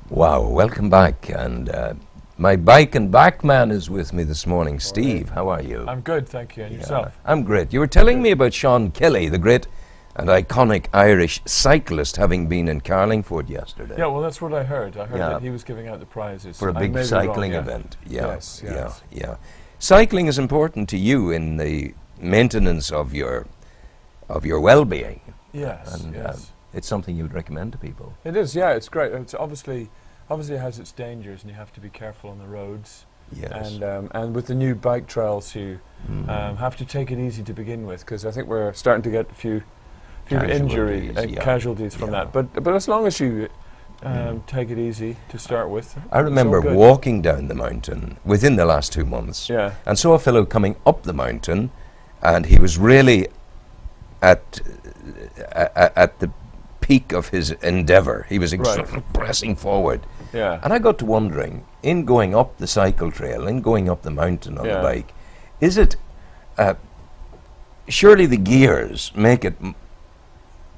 Wow, welcome back. And my bike and back man is with me this morning. Steve, how are you? I'm good, thank you. And yourself? I'm great. You were telling me about Sean Kelly, the great and iconic Irish cyclist, having been in Carlingford yesterday. Yeah, well, that's what I heard. I heard that he was giving out the prizes. For a big cycling event. Yes. Yeah. Cycling is important to you in the maintenance of your well-being. Yes, And, yes. it's something you would recommend to people. It is, yeah, it's great. It's obviously it has its dangers, and you have to be careful on the roads. Yes. And with the new bike trails, you have to take it easy to begin with, because I think we're starting to get a few injury casualties from that. But as long as you take it easy to start with. I remember walking down the mountain within the last 2 months, and saw a fellow coming up the mountain, and he was really at the peak of his endeavour. He was pressing forward. Yeah. And I got to wondering, in going up the cycle trail, in going up the mountain on the bike, is it surely the gears make it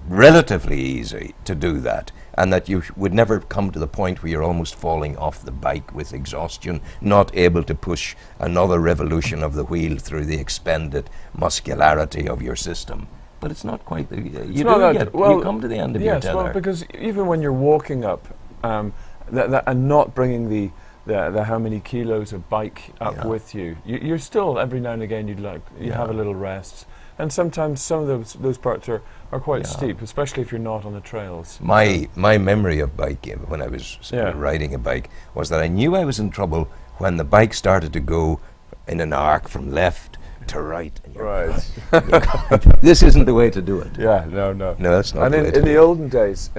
relatively easy to do that, and that you would never come to the point where you're almost falling off the bike with exhaustion, not able to push another revolution of the wheel through the expended muscularity of your system. But it's not quite the... You come to the end of your tether. Well, because even when you're walking up, and not bringing the how many kilos of bike up with you, you're still, every now and again, you have a little rest. And sometimes some of those parts are quite steep, especially if you're not on the trails. My memory of biking when I was riding a bike was that I knew I was in trouble when the bike started to go in an arc from left to right. And this isn't the way to do it. Yeah, no. No, that's not the way to do it. In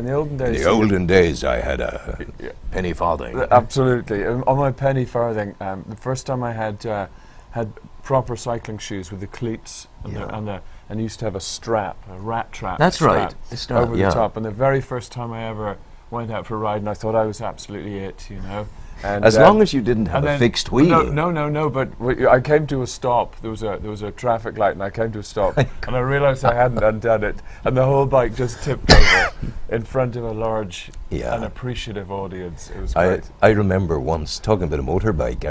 the olden days, I had a penny farthing. Absolutely. On my penny farthing, the first time I had proper cycling shoes with the cleats and used to have a strap, a rat trap. That's right. Over the top. And the very first time I ever went out for a ride, and I thought I was absolutely it, you know. And as long as you didn't have a fixed wheel. No. But I came to a stop. There was a traffic light, and I came to a stop, and I realised I hadn't undone it, and the whole bike just tipped over in front of a large and appreciative audience. It was great. I remember once, talking about a motorbike,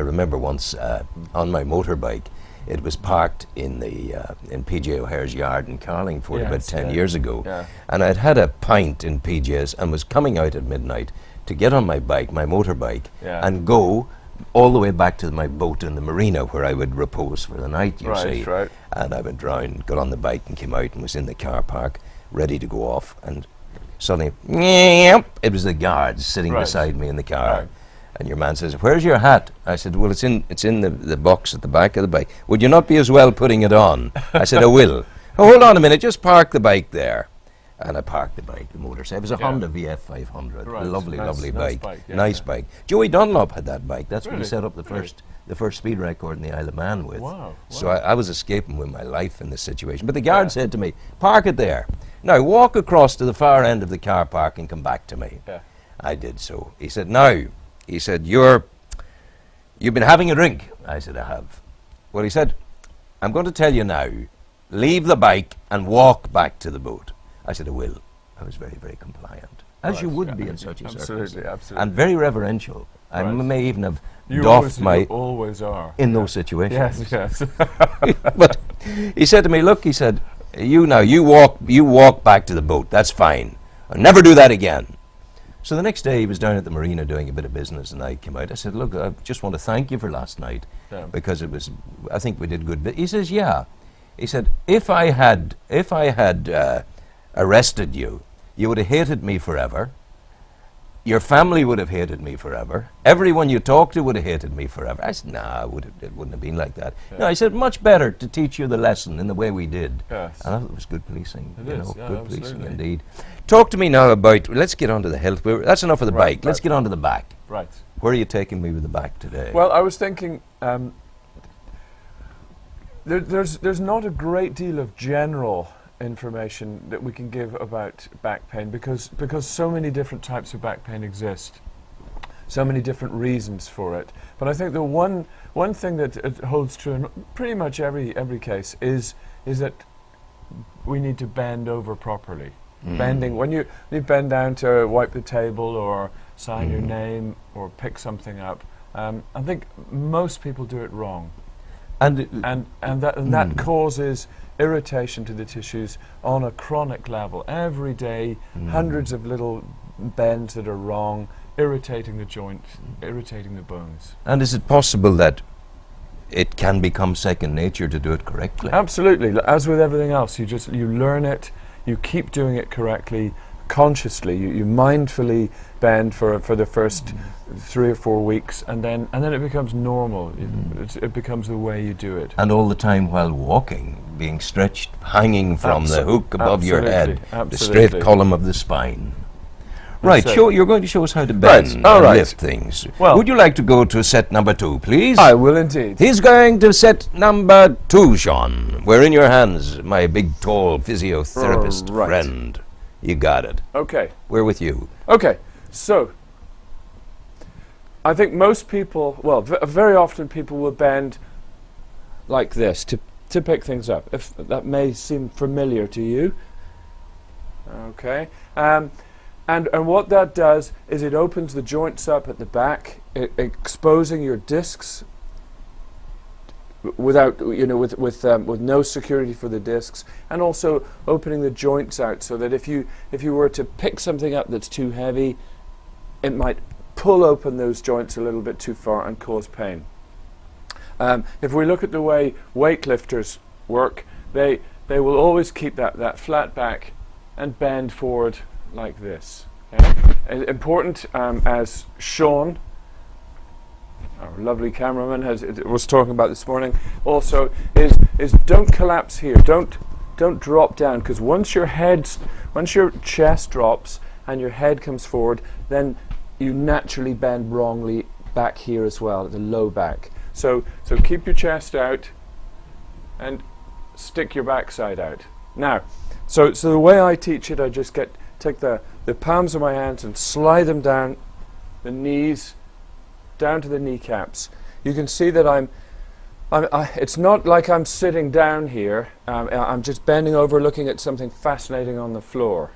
on my motorbike, it was parked in PJ O'Hare's yard in Carlingford about 10 years ago, and I'd had a pint in PJ's and was coming out at midnight to get on my bike, my motorbike, and go all the way back to my boat in the marina where I would repose for the night, you see. Right. And I went round, got on the bike and came out and was in the car park, ready to go off, and suddenly, it was the guards sitting beside me in the car. Right. And your man says, "Where's your hat?" I said, "Well, it's in the box at the back of the bike." "Would you not be as well putting it on?" I said, "I will." "Oh, hold on a minute, just park the bike there." And I parked the bike, the motorcycle. It was a Honda VF 500, a lovely bike. Nice bike. Joey Dunlop had that bike. That's when he set up the first speed record in the Isle of Man with. Wow. So I was escaping with my life in this situation. But the guard said to me, "Park it there. Now walk across to the far end of the car park and come back to me." Yeah. I did so. He said, "Now," he said, "you've been having a drink." I said, "I have." Well, he said, "I'm going to tell you now, leave the bike and walk back to the boat." I said, "I will." I was very, very compliant, as you would be in such a circumstance. Absolutely. And very reverential. I may even have you doffed my... You always are. In those situations. Yes. But he said to me, "Look," he said, you walk back to the boat. That's fine. I'll never do that again." So the next day he was down at the marina doing a bit of business, and I came out. I said, "Look, I just want to thank you for last night because I think we did good." But he says, "Yeah." He said, if I had arrested you, you would have hated me forever. Your family would have hated me forever. Everyone you talked to would have hated me forever." I said, "Nah, it wouldn't have been like that." No, I said, "Much better to teach you the lesson in the way we did." Yes. And I thought it was good policing. Good policing indeed. Talk to me now about, let's get on to the health. That's enough of the bike. Let's get on to the back. Right. Where are you taking me with the back today? Well, I was thinking, there's not a great deal of general information that we can give about back pain because so many different types of back pain exist, so many different reasons for it. But I think the one thing that it holds true in pretty much every case is that we need to bend over properly. Bending, when you bend down to wipe the table or sign your name or pick something up, I think most people do it wrong. And that causes irritation to the tissues on a chronic level. Every day, hundreds of little bends that are wrong, irritating the joints, irritating the bones. And is it possible that it can become second nature to do it correctly? Absolutely. As with everything else, you learn it, you keep doing it correctly, consciously. You mindfully bend for the first 3 or 4 weeks, and then it becomes normal. It becomes the way you do it. And all the time while walking, being stretched, hanging from the hook above your head, the straight column of the spine. Right, you're going to show us how to bend and lift things. Well, would you like to go to set number 2, please? I will indeed. He's going to set number 2, Sean. We're in your hands, my big, tall physiotherapist friend. You got it. Okay. We're with you. Okay, so I think most people, well, very often people will bend like this to pick things up. If that may seem familiar to you. Okay. And what that does is it opens the joints up at the back, exposing your discs without, with no security for the discs, and also opening the joints out so that if you were to pick something up that's too heavy, it might pull open those joints a little bit too far and cause pain. If we look at the way weightlifters work, they will always keep that flat back and bend forward like this. Okay? Important, as Sean, our lovely cameraman, was talking about this morning, also is don't collapse here. Don't drop down, because once your chest drops and your head comes forward, then you naturally bend wrongly back here as well, at the low back. So keep your chest out and stick your backside out. Now, so the way I teach it, I just take the palms of my hands and slide them down the knees, down to the kneecaps. You can see that it's not like I'm sitting down here. I'm just bending over, looking at something fascinating on the floor.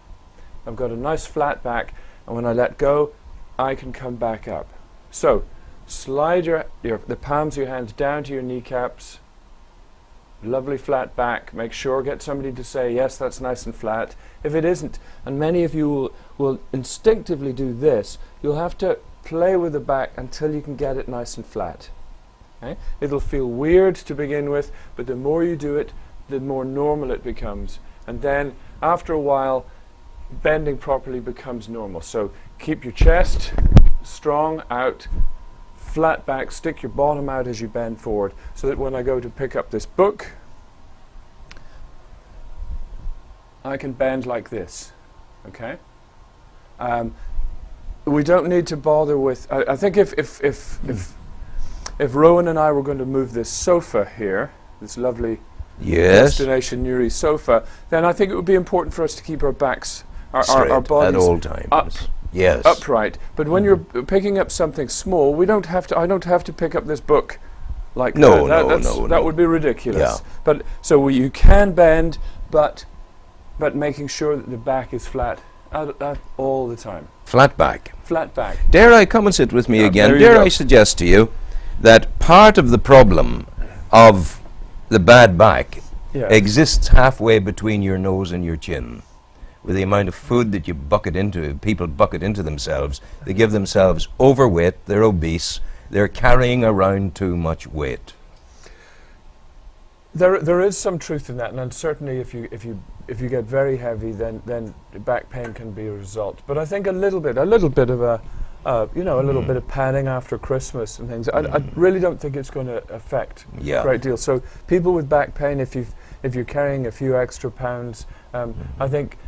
I've got a nice flat back, and when I let go, I can come back up. So slide the palms of your hands down to your kneecaps. Lovely flat back. Make sure, get somebody to say, yes, that's nice and flat. If it isn't, and many of you will instinctively do this, you'll have to play with the back until you can get it nice and flat. Okay? It'll feel weird to begin with, but the more you do it, the more normal it becomes. And then, after a while, bending properly becomes normal. So keep your chest strong out, flat back, stick your bottom out as you bend forward, so that when I go to pick up this book, I can bend like this. Okay? We don't need to bother with. I think if Rowan and I were going to move this sofa here, this lovely Destination Nuri sofa, then I think it would be important for us to keep our backs, our bodies at all times. Up. Yes. Upright. But when you're picking up something small, I don't have to pick up this book like that. That would be ridiculous. Yeah. But so you can bend, but making sure that the back is flat all the time. Flat back. Flat back. Dare I come and sit with me again? Dare I suggest to you that part of the problem of the bad back exists halfway between your nose and your chin. With the amount of food that people bucket into themselves, they give themselves overweight, they're obese, they're carrying around too much weight. There is some truth in that, and certainly if you get very heavy, then back pain can be a result. But I think a little bit of a little bit of padding after Christmas and things. I really don't think it's going to affect a great deal. So people with back pain, if you're carrying a few extra pounds, I think,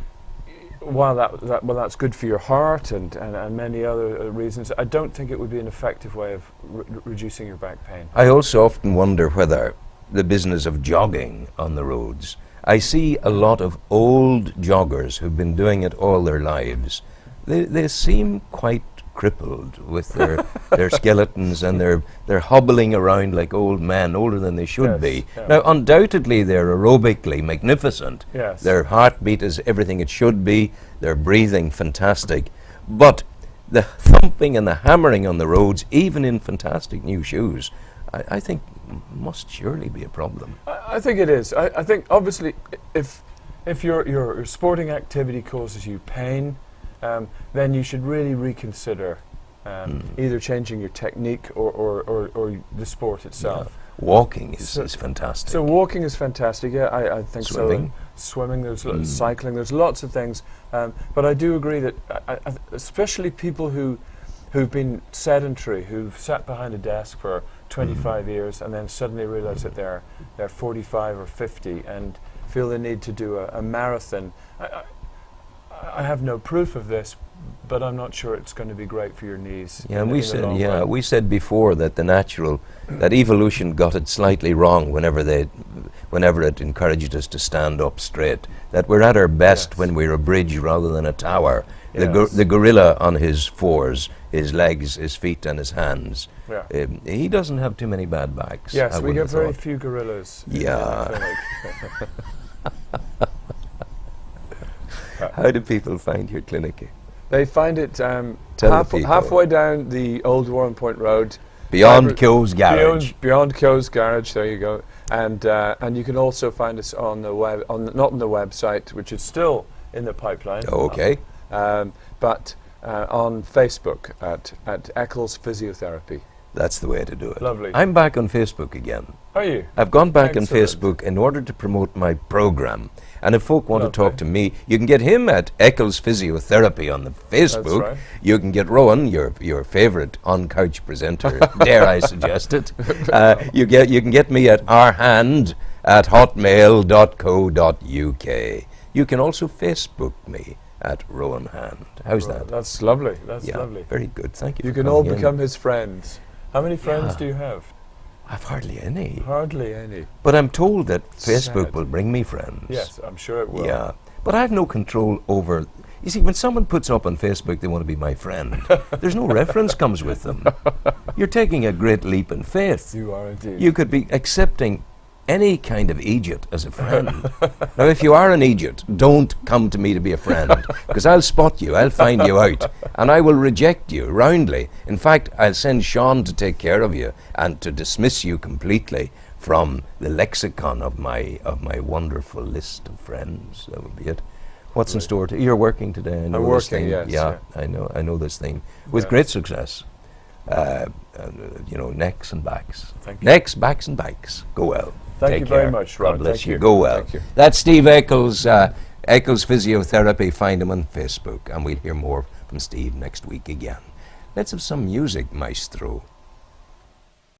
while that's good for your heart and many other reasons, I don't think it would be an effective way of reducing your back pain. I also often wonder whether the business of jogging on the roads, I see a lot of old joggers who've been doing it all their lives. They seem quite crippled with their skeletons, and they're hobbling around like old men, older than they should be. Yeah. Now, undoubtedly, they're aerobically magnificent. Yes. Their heartbeat is everything it should be. They're breathing fantastic. But the thumping and the hammering on the roads, even in fantastic new shoes, I think must surely be a problem. I think it is. I think obviously if your sporting activity causes you pain, then you should really reconsider either changing your technique or the sport itself. Yeah. Walking is fantastic. So walking is fantastic. Yeah, I think Swimming. so. Swimming. There's cycling. There's lots of things. But I do agree that especially people who've been sedentary, who've sat behind a desk for 25 years and then suddenly realize that they're 45 or 50 and feel the need to do a marathon. I have no proof of this, but I'm not sure it's going to be great for your knees. Yeah, we said before that that evolution got it slightly wrong whenever it encouraged us to stand up straight. That we're at our best when we're a bridge rather than a tower. Yes. The gorilla on his fours, his legs, his feet, and his hands. Yeah. He doesn't have too many bad backs. Yes, we get very few gorillas. Yeah. In the clinic. How do people find your clinic? They find it halfway down the old Warren Point Road. Beyond Kyo's Garage. Beyond Kyo's Garage, there you go. And you can also find us on the web, not on the website, which is still in the pipeline. Oh, okay. But on Facebook at Eccles Physiotherapy. That's the way to do it. Lovely. I'm back on Facebook again. Are you? I've gone back on Excellent. Facebook in order to promote my program. And if folk want to Lovely. talk to me, you can get him at Eccles Physiotherapy on the Facebook. That's right. You can get Rowan, your favourite on-couch presenter, dare I suggest it. You can get me at rhand at hotmail.co.uk. You can also Facebook me at Rowan Hand. How's that? That's lovely. That's Yeah, lovely. very good. Thank you. You for can all coming in. become his friends. How many friends Yeah. do you have? I've hardly any. Hardly any. But I'm told that Facebook Sad. will bring me friends. Yes, I'm sure it will. Yeah. But I have no control over... You see, when someone puts up on Facebook they want to be my friend, there's no reference comes with them. You're taking a great leap in faith. You are indeed. You could be accepting any kind of Egypt as a friend. Now, if you are an Egypt, don't come to me to be a friend, because I'll spot you, I'll find you out, and I will reject you roundly. In fact, I'll send Sean to take care of you and to dismiss you completely from the lexicon of my wonderful list of friends. That would be it. What's in store? You're working today. I know I'm this working, thing. yes. Yeah, I know this thing with Yeah. great success. Necks and backs. Thank you. Necks, backs, and backs. Go well. Thank Take you very care. much, God Ron. bless Thank you. you. Go well. Thank you. That's Steve Eccles, Eccles Physiotherapy. Find him on Facebook, and we'll hear more from Steve next week again. Let's have some music, maestro.